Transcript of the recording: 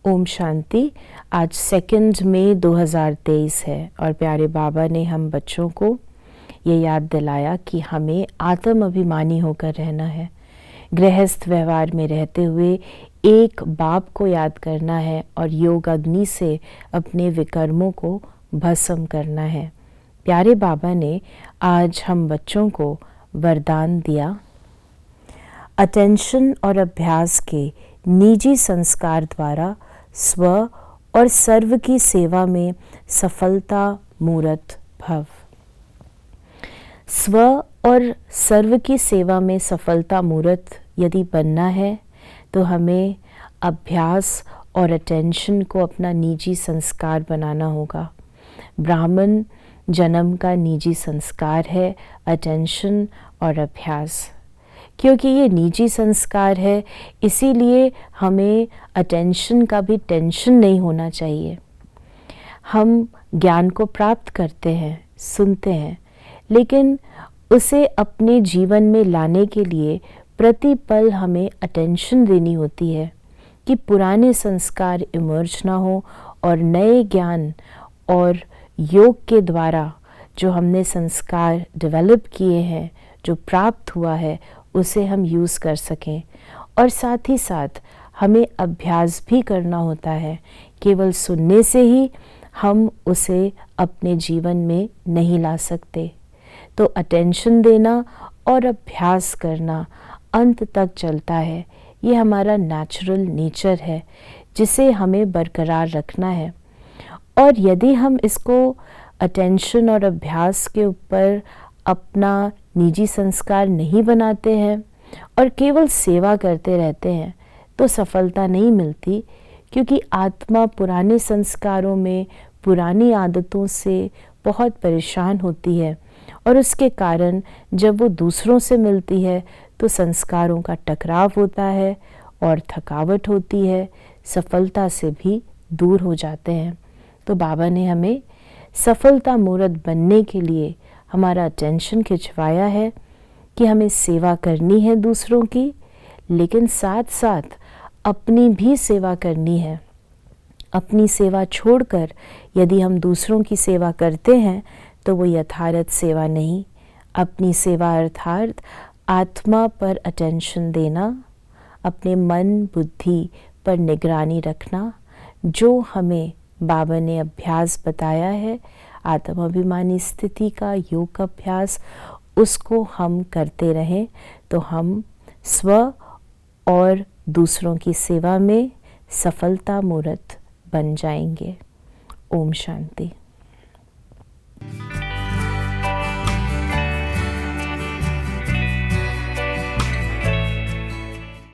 ओम शांति। आज 2 मई 2023 है और प्यारे बाबा ने हम बच्चों को ये याद दिलाया कि हमें आत्म अभिमानी होकर रहना है। गृहस्थ व्यवहार में रहते हुए एक बाप को याद करना है और योग अग्नि से अपने विकर्मों को भस्म करना है। प्यारे बाबा ने आज हम बच्चों को वरदान दिया, अटेंशन और अभ्यास के निजी संस्कार द्वारा स्व और सर्व की सेवा में सफलता मूर्त भव। स्व और सर्व की सेवा में सफलता मूर्त यदि बनना है तो हमें अभ्यास और अटेंशन को अपना निजी संस्कार बनाना होगा। ब्राह्मण जन्म का निजी संस्कार है अटेंशन और अभ्यास। क्योंकि ये निजी संस्कार है इसीलिए हमें अटेंशन का भी टेंशन नहीं होना चाहिए। हम ज्ञान को प्राप्त करते हैं, सुनते हैं, लेकिन उसे अपने जीवन में लाने के लिए प्रतिपल हमें अटेंशन देनी होती है कि पुराने संस्कार इमर्ज ना हो और नए ज्ञान और योग के द्वारा जो हमने संस्कार डेवलप किए हैं, जो प्राप्त हुआ है, उसे हम यूज़ कर सकें। और साथ ही साथ हमें अभ्यास भी करना होता है। केवल सुनने से ही हम उसे अपने जीवन में नहीं ला सकते। तो अटेंशन देना और अभ्यास करना अंत तक चलता है। ये हमारा नेचुरल नेचर है जिसे हमें बरकरार रखना है। और यदि हम इसको अटेंशन और अभ्यास के ऊपर अपना निजी संस्कार नहीं बनाते हैं और केवल सेवा करते रहते हैं तो सफलता नहीं मिलती, क्योंकि आत्मा पुराने संस्कारों में पुरानी आदतों से बहुत परेशान होती है और उसके कारण जब वो दूसरों से मिलती है तो संस्कारों का टकराव होता है और थकावट होती है, सफलता से भी दूर हो जाते हैं। तो बाबा ने हमें सफलता मूर्त बनने के लिए हमारा अटेंशन खिंचवाया है कि हमें सेवा करनी है दूसरों की, लेकिन साथ साथ अपनी भी सेवा करनी है। अपनी सेवा छोड़कर यदि हम दूसरों की सेवा करते हैं तो वो यथार्थ सेवा नहीं। अपनी सेवा अर्थात आत्मा पर अटेंशन देना, अपने मन बुद्धि पर निगरानी रखना, जो हमें बाबा ने अभ्यास बताया है आत्म अभिमानी स्थिति का योग अभ्यास, उसको हम करते रहें तो हम स्व और दूसरों की सेवा में सफलता मूर्त बन जाएंगे। ओम शांति।